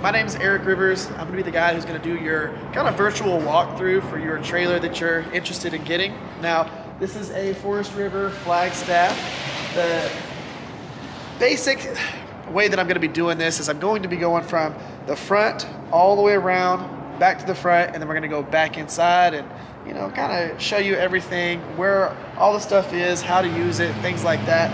My name is Eric Rivers. I'm going to be the guy who's going to do your kind of virtual walkthrough for your trailer that you're interested in getting. Now, this is a Forest River Flagstaff. The basic way that I'm going to be doing this is I'm going to be going from the front all the way around, back to the front, and then we're going to go back inside and, you know, kind of show you everything, where all the stuff is, how to use it, things like that.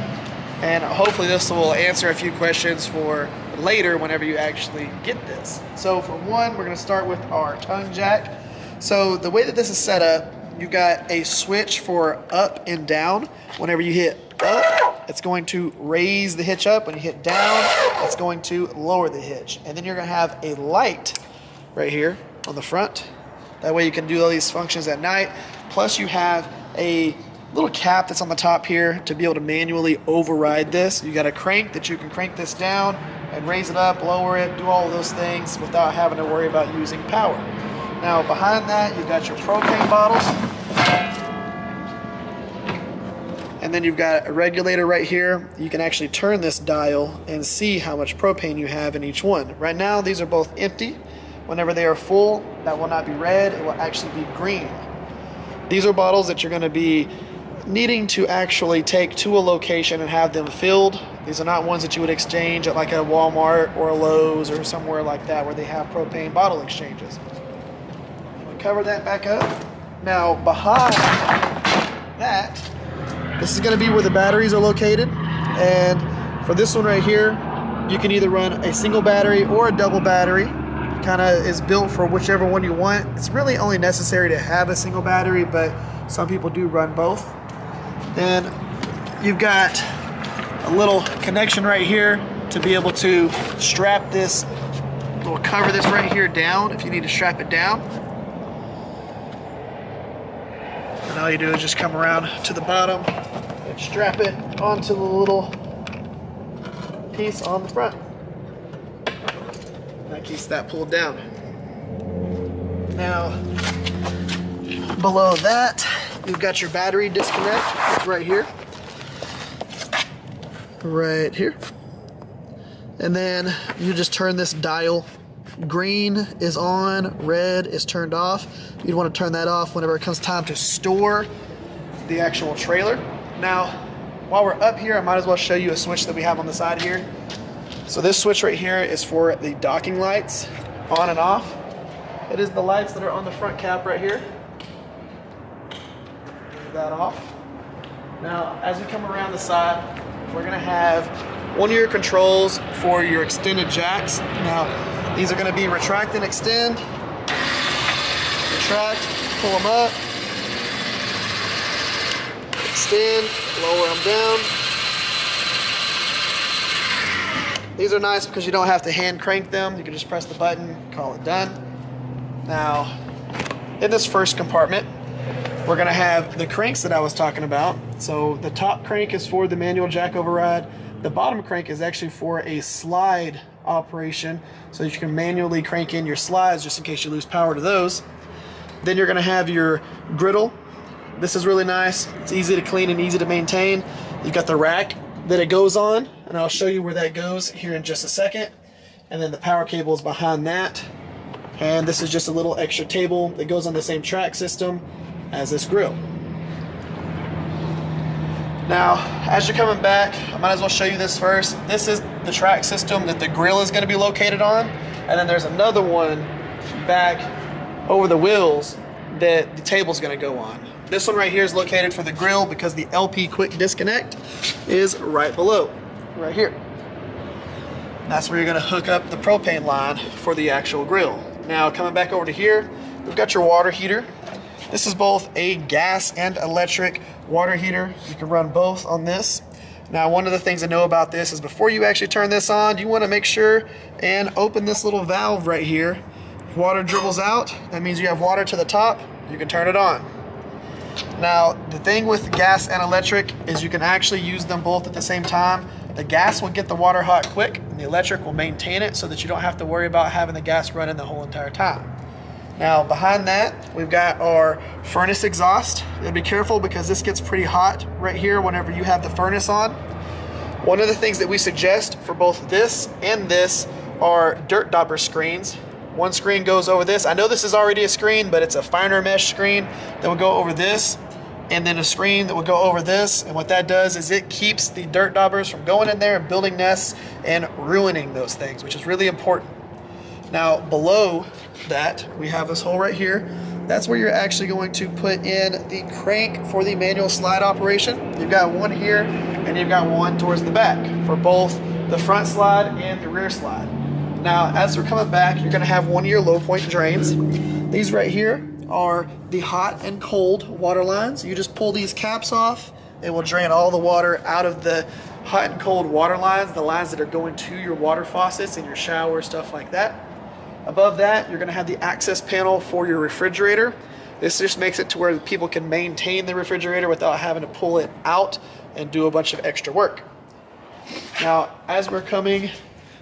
And hopefully this will answer a few questions for later whenever you actually get this. So for one, we're going to start with our tongue jack. So the way that this is set up, you've got a switch for up and down. Whenever you hit up, it's going to raise the hitch up. When you hit down, it's going to lower the hitch. And then you're going to have a light right here on the front. That way you can do all these functions at night. Plus you have a little cap that's on the top here to be able to manually override this. You got a crank that you can crank this down and raise it up, lower it, do all of those things without having to worry about using power. Now behind that, you've got your propane bottles. And then you've got a regulator right here. You can actually turn this dial and see how much propane you have in each one. Right now, these are both empty. Whenever they are full, that will not be red, it will actually be green. These are bottles that you're going to be needing to actually take to a location and have them filled. These are not ones that you would exchange at like a Walmart or a Lowe's or somewhere like that where they have propane bottle exchanges. We'll cover that back up. Now behind that, this is going to be where the batteries are located. And for this one right here, you can either run a single battery or a double battery. Kind of is built for whichever one you want. It's really only necessary to have a single battery, but some people do run both. Then you've got a little connection right here to be able to strap this, we'll cover this right here down if you need to strap it down. And all you do is just come around to the bottom and strap it onto the little piece on the front. That keeps that pulled down. Now, below that, you've got your battery disconnect. It's right here. Right here. And then you just turn this dial. Green is on, red is turned off. You'd want to turn that off whenever it comes time to store the actual trailer. Now, while we're up here, I might as well show you a switch that we have on the side here. So this switch right here is for the docking lights, on and off. It is the lights that are on the front cap right here. Move that off. Now, as we come around the side, we're gonna have one of your controls for your extended jacks. Now, these are gonna be retract and extend. Retract, pull them up. Extend, lower them down. These are nice because you don't have to hand crank them. You can just press the button, call it done. Now, in this first compartment, we're gonna have the cranks that I was talking about. So the top crank is for the manual jack override. The bottom crank is actually for a slide operation, so that you can manually crank in your slides just in case you lose power to those. Then you're gonna have your griddle. This is really nice. It's easy to clean and easy to maintain. You've got the rack that it goes on, and I'll show you where that goes here in just a second. And then the power cable is behind that. And this is just a little extra table that goes on the same track system as this grill. Now, as you're coming back, I might as well show you this first. This is the track system that the grill is going to be located on. And then there's another one back over the wheels that the table's going to go on. This one right here is located for the grill because the LP quick disconnect is right below, right here. That's where you're going to hook up the propane line for the actual grill. Now, coming back over to here, we've got your water heater. This is both a gas and electric water heater. You can run both on this. Now, one of the things to know about this is before you actually turn this on, you want to make sure and open this little valve right here. If water dribbles out, that means you have water to the top, you can turn it on. Now, the thing with gas and electric is you can actually use them both at the same time. The gas will get the water hot quick, and the electric will maintain it so that you don't have to worry about having the gas running the whole entire time. Now, behind that, we've got our furnace exhaust. Be careful because this gets pretty hot right here whenever you have the furnace on. One of the things that we suggest for both this and this are dirt dauber screens. One screen goes over this. I know this is already a screen, but it's a finer mesh screen that will go over this, and then a screen that will go over this. And what that does is it keeps the dirt daubers from going in there and building nests and ruining those things, which is really important. Now below that, we have this hole right here. That's where you're actually going to put in the crank for the manual slide operation. You've got one here and you've got one towards the back for both the front slide and the rear slide. Now, as we're coming back, you're gonna have one of your low point drains. These right here are the hot and cold water lines. You just pull these caps off, it will drain all the water out of the hot and cold water lines, the lines that are going to your water faucets and your shower, stuff like that. Above that, you're gonna have the access panel for your refrigerator. This just makes it to where people can maintain the refrigerator without having to pull it out and do a bunch of extra work. Now, as we're coming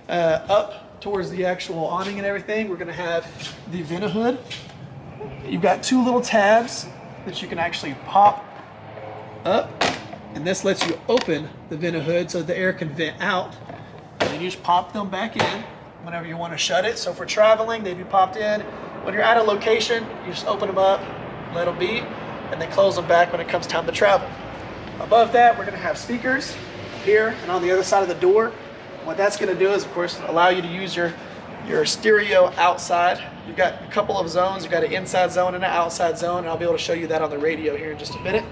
up towards the actual awning and everything, we're gonna have the vent hood. You've got two little tabs that you can actually pop up, and this lets you open the vent hood so the air can vent out, and then you just pop them back in whenever you want to shut it. So for traveling, they'd be popped in. When you're at a location, you just open them up, let them be, and then close them back when it comes time to travel. Above that, we're going to have speakers here and on the other side of the door. What that's going to do is, of course, allow you to use your stereo outside. You've got a couple of zones. You've got an inside zone and an outside zone, and I'll be able to show you that on the radio here in just a minute.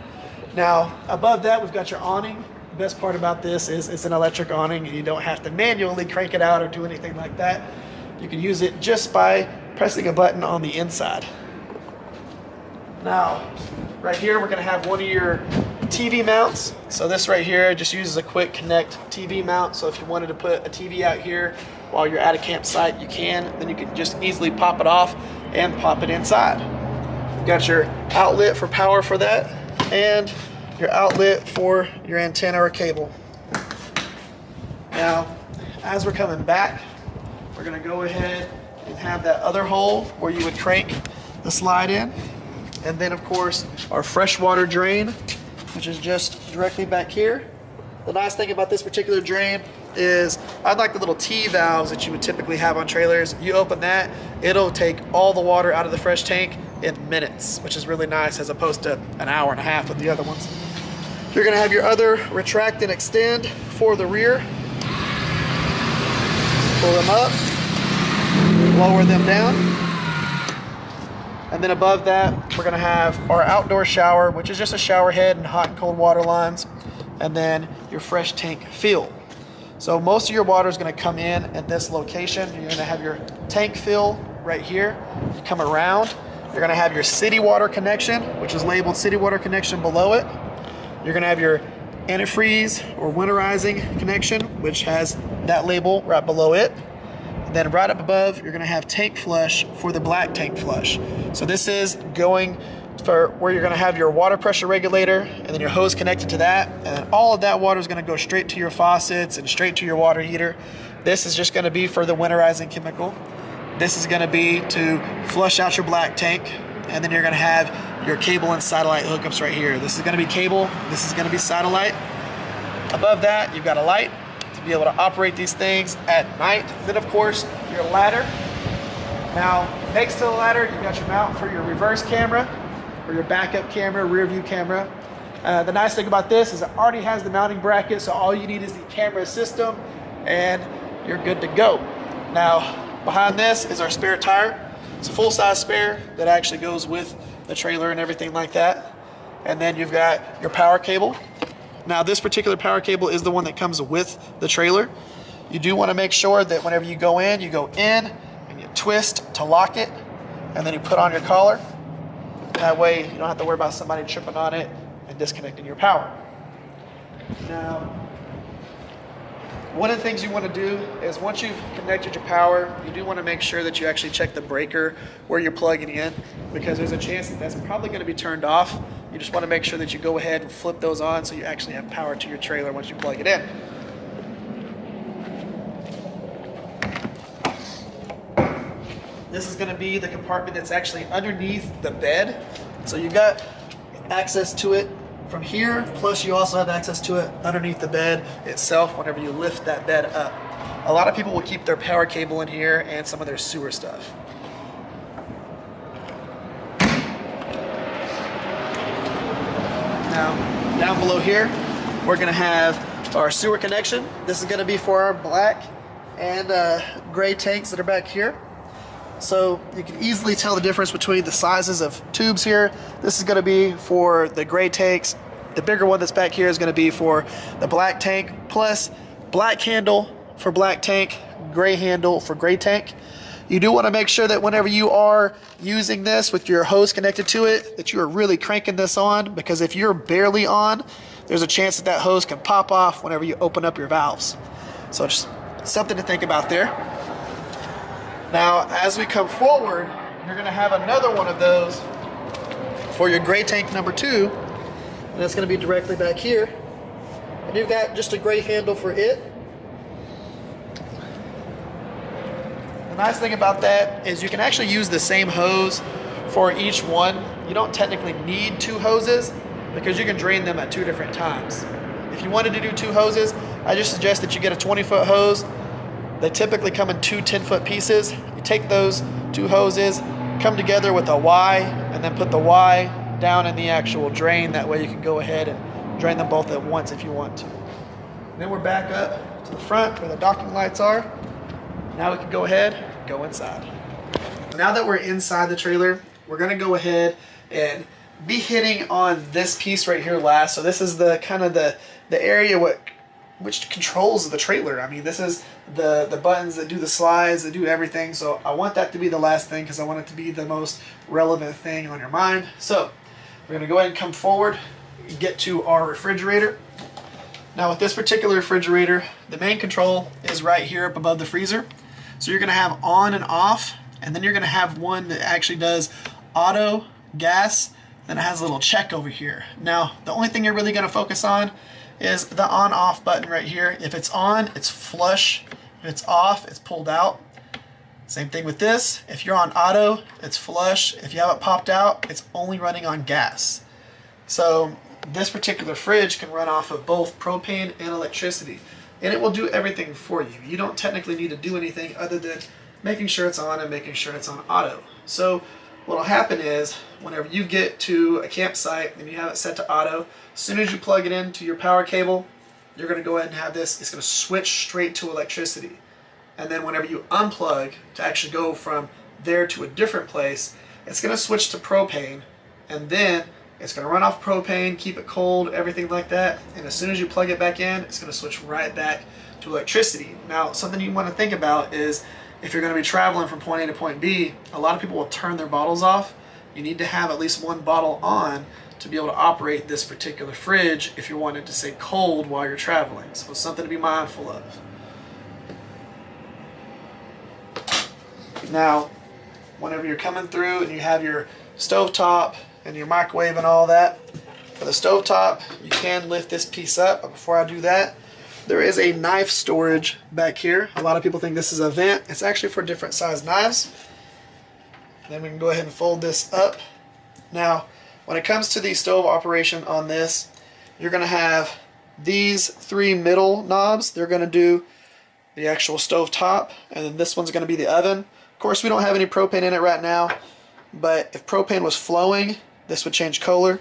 Now, above that, we've got your awning. The best part about this is it's an electric awning, and you don't have to manually crank it out or do anything like that. You can use it just by pressing a button on the inside. Now, right here, we're gonna have one of your TV mounts. So this right here just uses a quick connect TV mount. So if you wanted to put a TV out here while you're at a campsite, you can. Then you can just easily pop it off and pop it inside. You've got your outlet for power for that, and your outlet for your antenna or cable. Now, as we're coming back, we're gonna go ahead and have that other hole where you would crank the slide in. And then of course, our freshwater drain, which is just directly back here. The nice thing about this particular drain is, unlike the little T valves that you would typically have on trailers, you open that, it'll take all the water out of the fresh tank in minutes, which is really nice as opposed to an hour and a half with the other ones. You're gonna have your other retract and extend for the rear. Pull them up, lower them down. And then above that, we're gonna have our outdoor shower, which is just a shower head and hot and cold water lines. And then your fresh tank fill. So most of your water is gonna come in at this location. You're gonna have your tank fill right here. You come around, you're gonna have your city water connection, which is labeled city water connection below it. You're gonna have your antifreeze or winterizing connection, which has that label right below it. And then right up above, you're gonna have tank flush for the black tank flush. So this is going for where you're gonna have your water pressure regulator and then your hose connected to that. And then all of that water is gonna go straight to your faucets and straight to your water heater. This is just gonna be for the winterizing chemical. This is gonna be to flush out your black tank. And then you're gonna have your cable and satellite hookups right here. This is gonna be cable, this is gonna be satellite. Above that, you've got a light to be able to operate these things at night. Then of course, your ladder. Now, next to the ladder, you've got your mount for your reverse camera, or your backup camera, rear view camera. The nice thing about this is it already has the mounting bracket, so all you need is the camera system, and you're good to go. Now, behind this is our spare tire. It's a full-size spare that actually goes with the trailer and everything like that. And then you've got your power cable. Now, this particular power cable is the one that comes with the trailer. You do want to make sure that whenever you go in and you twist to lock it, and then you put on your collar. That way you don't have to worry about somebody tripping on it and disconnecting your power. Now, one of the things you want to do is once you've connected your power, you do want to make sure that you actually check the breaker where you're plugging in, because there's a chance that that's probably going to be turned off. You just want to make sure that you go ahead and flip those on so you actually have power to your trailer once you plug it in. This is going to be the compartment that's actually underneath the bed. So you've got access to it from here, plus you also have access to it underneath the bed itself whenever you lift that bed up. a lot of people will keep their power cable in here and some of their sewer stuff. Now, down below here, we're gonna have our sewer connection. This is gonna be for our black and gray tanks that are back here. So you can easily tell the difference between the sizes of tubes here. This is gonna be for the gray tanks. The bigger one that's back here is gonna be for the black tank, plus black handle for black tank, gray handle for gray tank. You do want to make sure that whenever you are using this with your hose connected to it, that you are really cranking this on, because if you're barely on, there's a chance that that hose can pop off whenever you open up your valves. So just something to think about there. Now, as we come forward, you're going to have another one of those for your gray tank number 2, and that's going to be directly back here. And you've got just a gray handle for it. The nice thing about that is you can actually use the same hose for each one. You don't technically need 2 hoses because you can drain them at 2 different times. If you wanted to do 2 hoses, I just suggest that you get a 20-foot hose. They typically come in 2 10-foot pieces. You take those 2 hoses, come together with a Y, and then put the Y down in the actual drain. That way you can go ahead and drain them both at once if you want to. And then we're back up to the front where the docking lights are. Now we can go ahead and go inside. Now that we're inside the trailer, we're gonna go ahead and be hitting on this piece right here last. So this is the kind of the area which controls the trailer. I mean, this is the buttons that do the slides, that do everything. So I want that to be the last thing because I want it to be the most relevant thing on your mind. So we're gonna go ahead and come forward and get to our refrigerator. Now with this particular refrigerator, the main control is right here up above the freezer. So you're gonna have on and off, and then you're gonna have one that actually does auto, gas, then it has a little check over here. Now, the only thing you're really gonna focus on is the on-off button right here. If it's on, it's flush. If it's off, it's pulled out. Same thing with this. If you're on auto, it's flush. If you have it popped out, it's only running on gas. So this particular fridge can run off of both propane and electricity, and it will do everything for you. You don't technically need to do anything other than making sure it's on and making sure it's on auto. So what will happen is whenever you get to a campsite and you have it set to auto, as soon as you plug it into your power cable, you're going to go ahead and have this, it's going to switch straight to electricity. And then whenever you unplug to actually go from there to a different place, it's going to switch to propane, and then it's going to run off propane, keep it cold, everything like that. And as soon as you plug it back in, it's going to switch right back to electricity. Now, something you want to think about is if you're going to be traveling from point A to point B, a lot of people will turn their bottles off. You need to have at least one bottle on to be able to operate this particular fridge if you want it to stay cold while you're traveling. So it's something to be mindful of. Now, whenever you're coming through and you have your stovetop and your microwave and all that, for the stovetop, you can lift this piece up. But before I do that, there is a knife storage back here. A lot of people think this is a vent. It's actually for different size knives. Then we can go ahead and fold this up. Now, when it comes to the stove operation on this, you're going to have these 3 middle knobs. They're going to do the actual stove top, and then this one's going to be the oven. Of course, we don't have any propane in it right now, but if propane was flowing, this would change color.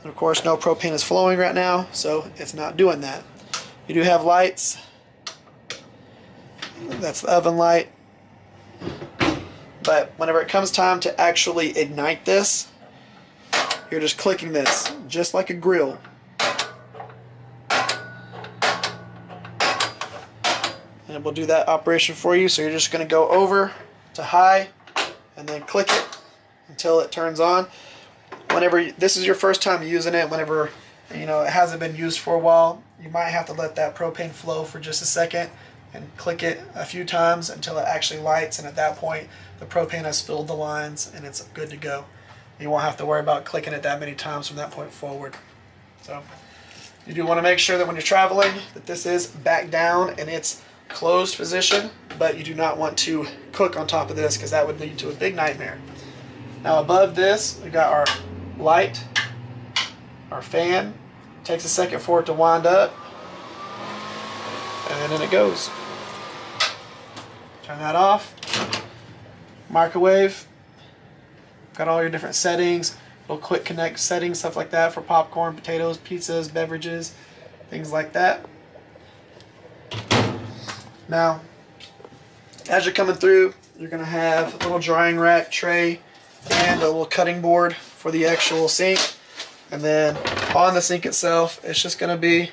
And of course, no propane is flowing right now, so it's not doing that. You do have lights. That's the oven light. But whenever it comes time to actually ignite this, you're just clicking this, just like a grill. And it will do that operation for you. So you're just going to go over to high and then click it until it turns on. Whenever this is your first time using it, whenever it hasn't been used for a while, you might have to let that propane flow for just a second and click it a few times until it actually lights, and at that point the propane has filled the lines and it's good to go. You won't have to worry about clicking it that many times from that point forward. So you do want to make sure that when you're traveling that this is back down in its closed position, but you do not want to cook on top of this because that would lead to a big nightmare. Now above this we got our light, our fan. Takes a second for it to wind up. and then it goes. Turn that off. Microwave. Got all your different settings, little quick connect settings, stuff like that for popcorn, potatoes, pizzas, beverages, things like that. Now, as you're coming through, you're going to have a little drying rack tray and a little cutting board for the actual sink. And then on the sink itself, it's just going to be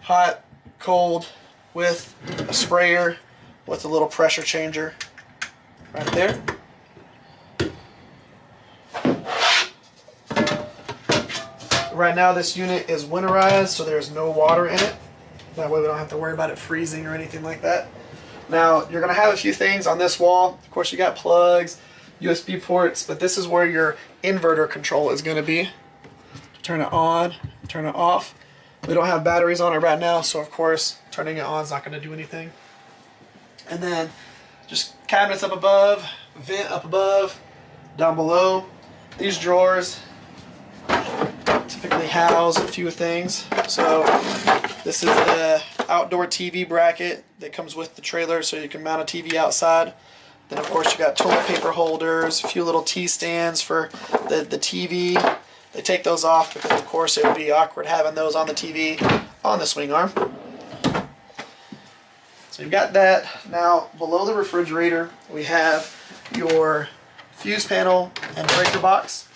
hot, cold, with a sprayer with a little pressure changer right there. Right now this unit is winterized, so there's no water in it. That way we don't have to worry about it freezing or anything like that. Now you're going to have a few things on this wall. Of course you got plugs, USB ports, but this is where your inverter control is going to be. Turn it on, turn it off. We don't have batteries on it right now, so of course turning it on is not going to do anything. And then just cabinets up above, vent up above, down below. These drawers typically house a few things. So this is the outdoor TV bracket that comes with the trailer, so you can mount a TV outside. Then of course you got toilet paper holders, a few little T stands for the TV. They take those off because of course it would be awkward having those on the TV on the swing arm. So you've got that. Now below the refrigerator we have your fuse panel and breaker box.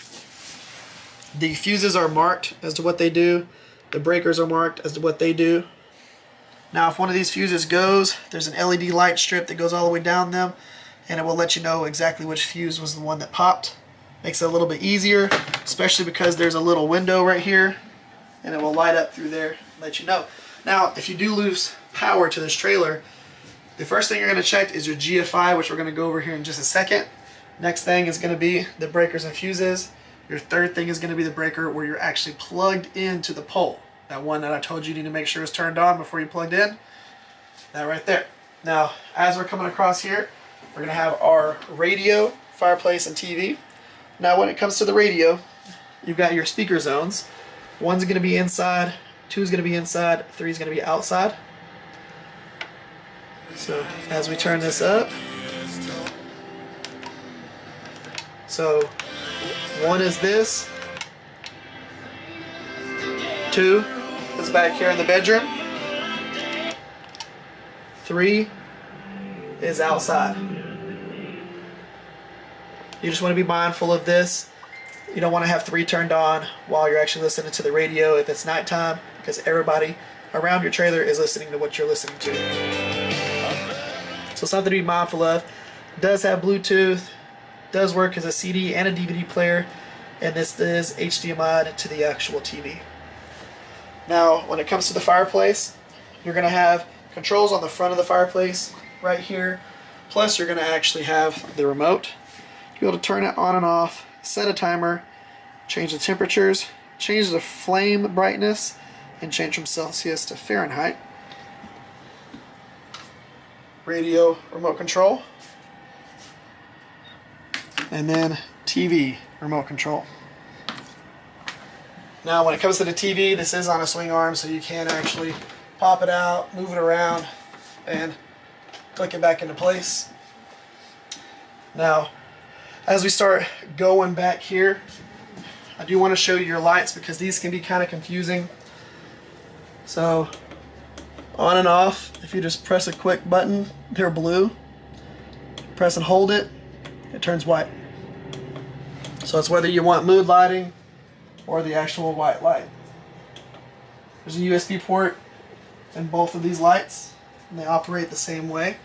The fuses are marked as to what they do. The breakers are marked as to what they do. Now if one of these fuses goes, there's an LED light strip that goes all the way down them, and it will let you know exactly which fuse was the one that popped. Makes it a little bit easier, especially because there's a little window right here, and it will light up through there and let you know. Now if you do lose power to this trailer, the first thing you're going to check is your GFI, which we're going to go over here in just a second. Next thing is going to be the breakers and fuses. Your third thing is going to be the breaker where you're actually plugged into the pole. That one that I told you need to make sure is turned on before you plugged in. That right there. Now, as we're coming across here, we're going to have our radio, fireplace, and TV. Now, when it comes to the radio, you've got your speaker zones. One's going to be inside, two's going to be inside, three's going to be outside. So, as we turn this up, so one is this, two is back here in the bedroom, three is outside. You just want to be mindful of this. You don't want to have three turned on while you're actually listening to the radio if it's nighttime, because everybody around your trailer is listening to what you're listening to. So something to be mindful of. It does have Bluetooth, does work as a CD and a DVD player, and this is HDMI to the actual TV. Now when it comes to the fireplace, you're going to have controls on the front of the fireplace right here, plus you're going to actually have the remote. You'll be able to turn it on and off, set a timer, change the temperatures, change the flame brightness, and change from Celsius to Fahrenheit. Radio remote control, and then TV remote control. Now when it comes to the TV, this is on a swing arm, so you can actually pop it out, move it around, and click it back into place. Now as we start going back here, I do want to show you your lights because these can be kind of confusing. So on and off, if you just press a quick button, they're blue. Press and hold it, it turns white. So it's whether you want mood lighting or the actual white light. There's a USB port in both of these lights, and they operate the same way.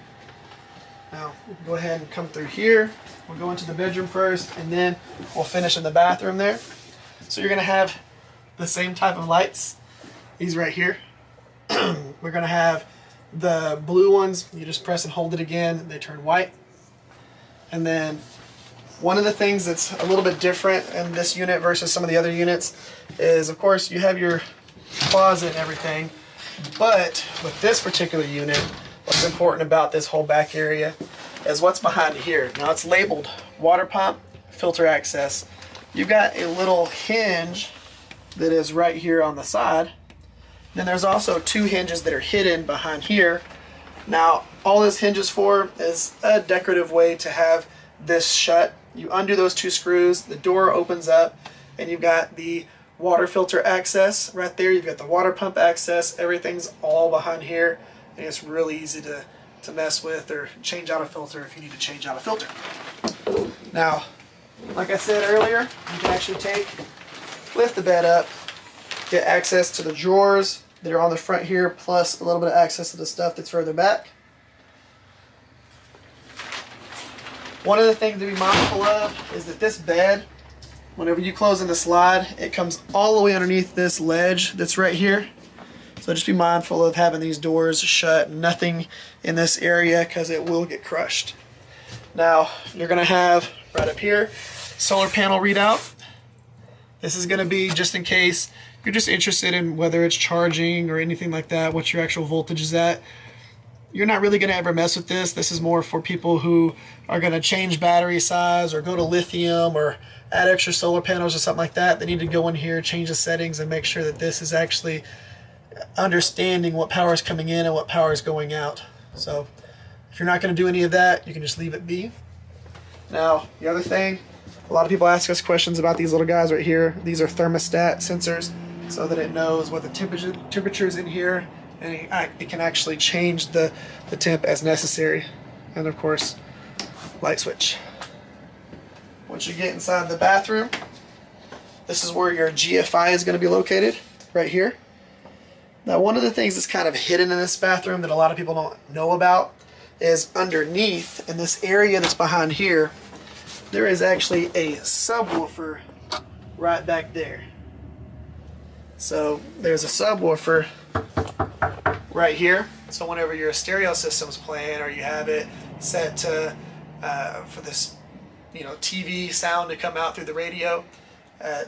Now we'll go ahead and come through here. We'll go into the bedroom first, and then we'll finish in the bathroom there. So you're going to have the same type of lights, these right here. We're going to have the blue ones. You just press and hold it again, they turn white. And then one of the things that's a little bit different in this unit versus some of the other units is, of course, you have your closet and everything, but with this particular unit, what's important about this whole back area is what's behind here. Now it's labeled water pump, filter access. You've got a little hinge that is right here on the side. Then there's also two hinges that are hidden behind here. Now, all this hinges for is a decorative way to have this shut. You undo those two screws, the door opens up, and you've got the water filter access right there. You've got the water pump access. Everything's all behind here, and it's really easy to mess with or change out a filter if you need to change out a filter. Now, like I said earlier, you can actually lift the bed up, get access to the drawers that are on the front here, plus a little bit of access to the stuff that's further back. One of the things to be mindful of is that this bed, whenever you close in the slide, it comes all the way underneath this ledge that's right here. So just be mindful of having these doors shut, nothing in this area, because it will get crushed. Now, you're going to have right up here, solar panel readout. This is going to be just in case you're just interested in whether it's charging or anything like that, what your actual voltage is at. You're not really going to ever mess with this. This is more for people who are going to change battery size or go to lithium or add extra solar panels or something like that. They need to go in here, change the settings, and make sure that this is actually understanding what power is coming in and what power is going out. So if you're not going to do any of that, you can just leave it be. Now, the other thing, a lot of people ask us questions about these little guys right here. These are thermostat sensors, so that it knows what the temperature is in here, and it can actually change the temp as necessary. And of course, light switch. Once you get inside the bathroom, this is where your GFI is going to be located, right here. Now, one of the things that's kind of hidden in this bathroom that a lot of people don't know about is underneath, in this area that's behind here, there is actually a subwoofer right back there. So there's a subwoofer right here. So whenever your stereo system's playing, or you have it set to for this, TV sound to come out through the radio,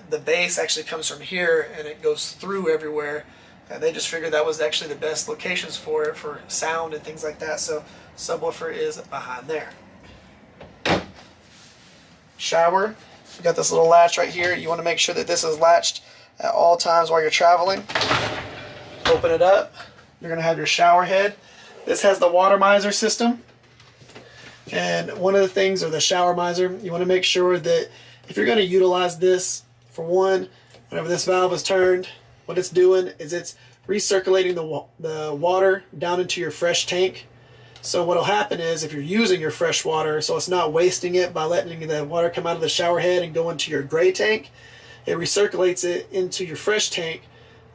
the bass actually comes from here and it goes through everywhere. And they just figured that was actually the best locations for it, for sound and things like that. So subwoofer is behind there. Shower, you got this little latch right here. You want to make sure that this is latched at all times while you're traveling. Open it up. You're going to have your shower head. This has the water miser system. And one of the things, or the shower miser, you want to make sure that if you're going to utilize this, for one, whenever this valve is turned, what it's doing is it's recirculating the water down into your fresh tank. So what will happen is, if you're using your fresh water, so it's not wasting it by letting the water come out of the shower head and go into your gray tank, it recirculates it into your fresh tank,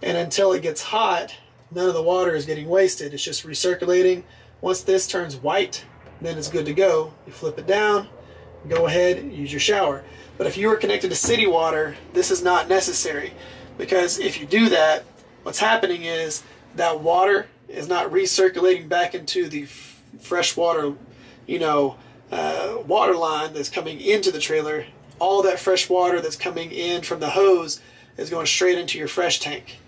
and until it gets hot, none of the water is getting wasted. It's just recirculating. Once this turns white, then it's good to go. You flip it down, go ahead and use your shower. But if you are connected to city water, this is not necessary. Because if you do that, what's happening is that water is not recirculating back into the freshwater, water line that's coming into the trailer. All that fresh water that's coming in from the hose is going straight into your fresh tank.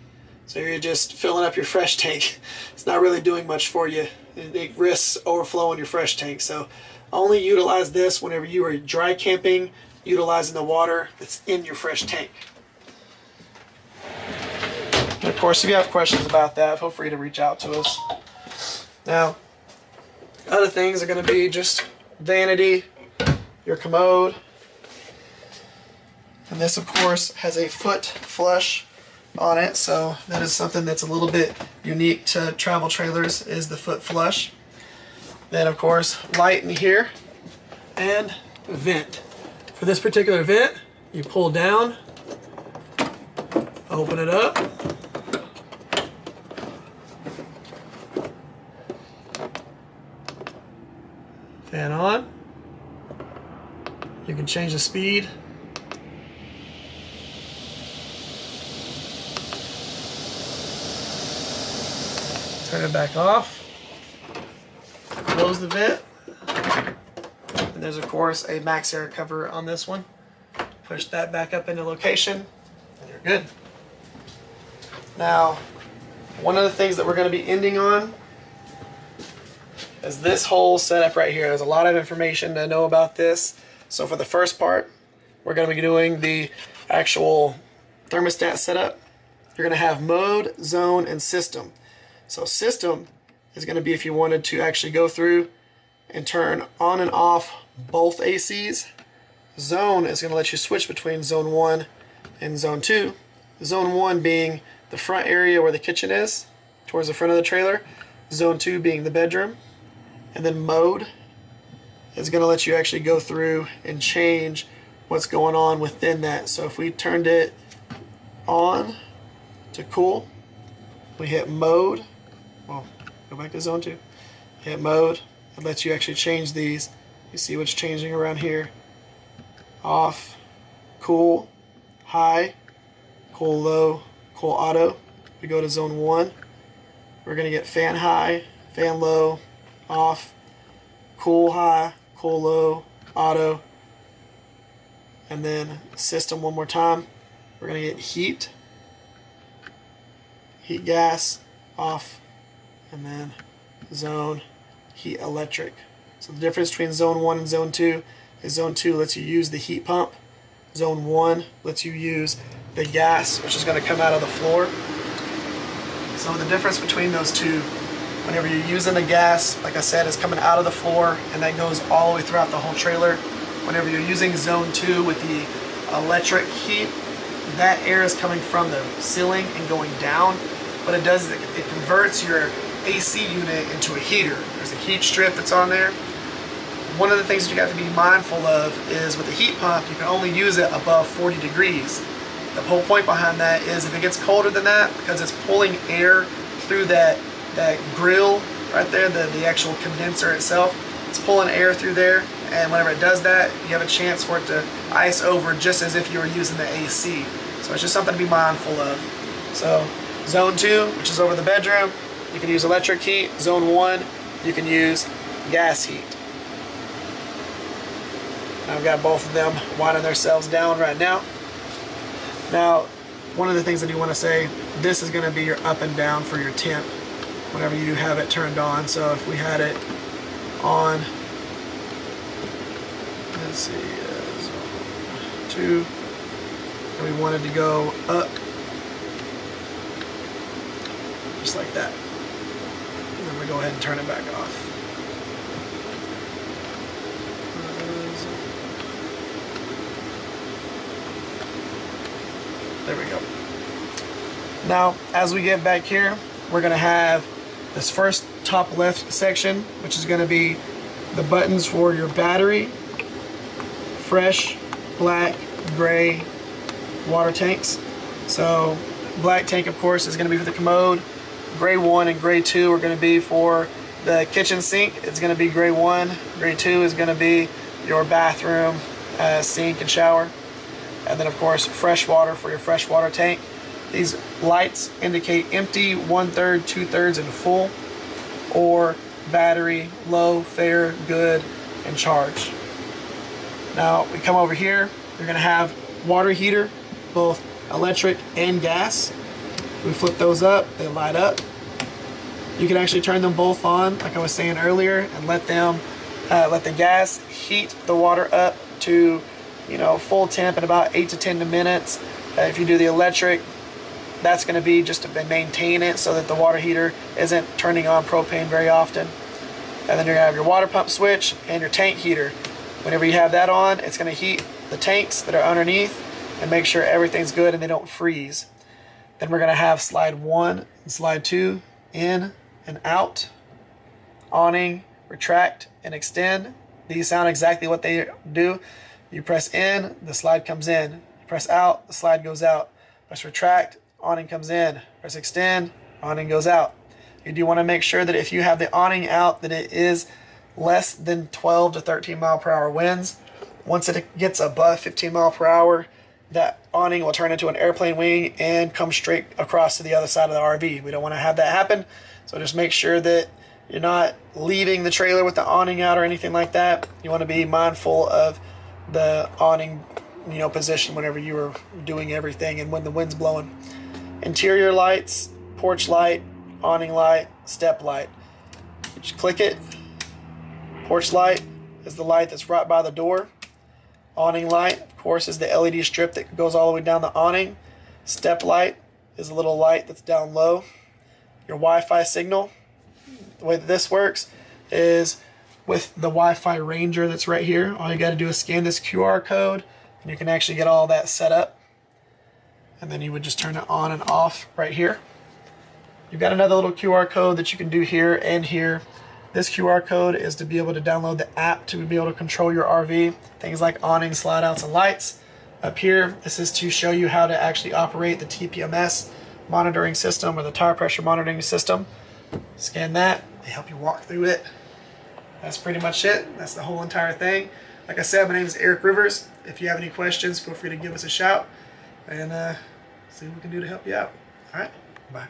So you're just filling up your fresh tank. It's not really doing much for you. It risks overflowing your fresh tank. So only utilize this whenever you are dry camping, utilizing the water that's in your fresh tank. And of course, if you have questions about that, feel free to reach out to us. Now, other things are going to be just vanity, your commode, and this, of course, has a foot flush on it, so that is something that's a little bit unique to travel trailers, is the foot flush. Then, of course, light in here, and vent. For this particular vent, you pull down, open it up, fan on. You can change the speed. Turn it back off. Close the vent. And there's of course a max air cover on this one. Push that back up into location and you're good. Now, one of the things that we're going to be ending on is this whole setup right here. There's a lot of information to know about this. So for the first part, we're going to be doing the actual thermostat setup. you're going to have mode, zone, and system. So system is going to be if you wanted to actually go through and turn on and off both ACs. Zone is going to let you switch between zone 1 and zone 2. Zone 1 being the front area where the kitchen is, towards the front of the trailer. Zone 2 being the bedroom. And then mode is going to let you actually go through and change what's going on within that. So if we turned it on to cool, we hit mode. Well, go back to zone 2. Hit mode. It lets you actually change these. You see what's changing around here. Off, cool, high, cool low, cool auto. We go to zone 1. We're going to get fan high, fan low, off, cool high, cool low, auto. And then system one more time. We're going to get heat, heat gas, off, and then zone, heat electric. So the difference between zone 1 and zone 2 is zone 2 lets you use the heat pump. Zone 1 lets you use the gas, which is going to come out of the floor. So the difference between those two, whenever you're using the gas, like I said, is coming out of the floor, and that goes all the way throughout the whole trailer. Whenever you're using zone 2 with the electric heat, that air is coming from the ceiling and going down. What it does is it converts your AC unit into a heater. There's a heat strip that's on there. One of the things that you got to be mindful of is with the heat pump, you can only use it above 40 degrees. The whole point behind that is if it gets colder than that, because it's pulling air through that grill right there, the actual condenser itself, it's pulling air through there, and whenever it does that, you have a chance for it to ice over just as if you were using the AC. So it's just something to be mindful of. So zone 2, which is over the bedroom, you can use electric heat. Zone 1, you can use gas heat. I've got both of them winding themselves down right now. Now, one of the things I do want to say, this is going to be your up and down for your temp whenever you have it turned on. So if we had it on, let's see, zone 2, and we wanted to go up, just like that. And then we go ahead and turn it back off. There we go. Now, as we get back here, we're going to have this first top left section, which is going to be the buttons for your battery, fresh, black, gray water tanks. So, black tank, of course, is going to be for the commode. Gray 1 and gray 2 are going to be for the kitchen sink. It's going to be gray 1. Gray 2 is going to be your bathroom, sink, and shower. And then, of course, fresh water for your freshwater tank. These lights indicate empty, 1/3, 2/3, and full, or battery, low, fair, good, and charged. Now, we come over here, you're going to have water heater, both electric and gas. We flip those up, they light up. You can actually turn them both on, like I was saying earlier, and let the gas heat the water up to, full temp in about 8 to 10 minutes. If you do the electric, that's going to be just to maintain it so that the water heater isn't turning on propane very often. And then you're going to have your water pump switch and your tank heater. Whenever you have that on, it's going to heat the tanks that are underneath and make sure everything's good and they don't freeze. Then we're going to have slide 1 and slide 2, in and out, awning, retract, and extend. These sound exactly what they do. You press in, the slide comes in. You press out, the slide goes out. Press retract, awning comes in. Press extend, awning goes out. You do want to make sure that if you have the awning out, that it is less than 12 to 13 mile per hour winds. Once it gets above 15 mile per hour, that awning will turn into an airplane wing and come straight across to the other side of the RV. We don't want to have that happen, so just make sure that you're not leaving the trailer with the awning out or anything like that. You want to be mindful of the awning, position whenever you are doing everything and when the wind's blowing. Interior lights, porch light, awning light, step light. Just click it. Porch light is the light that's right by the door. Awning light, of course, is the LED strip that goes all the way down the awning. Step light is a little light that's down low. Your Wi-Fi signal, the way that this works is with the Wi-Fi Ranger that's right here. All you got to do is scan this QR code and you can actually get all that set up. And then you would just turn it on and off right here. You've got another little QR code that you can do here and here. This QR code is to be able to download the app to be able to control your RV. Things like awning, slide outs, and lights. Up here, this is to show you how to actually operate the TPMS monitoring system or the tire pressure monitoring system. Scan that, they help you walk through it. That's pretty much it. That's the whole entire thing. Like I said, my name is Eric Rivers. If you have any questions, feel free to give us a shout and see what we can do to help you out. All right, bye.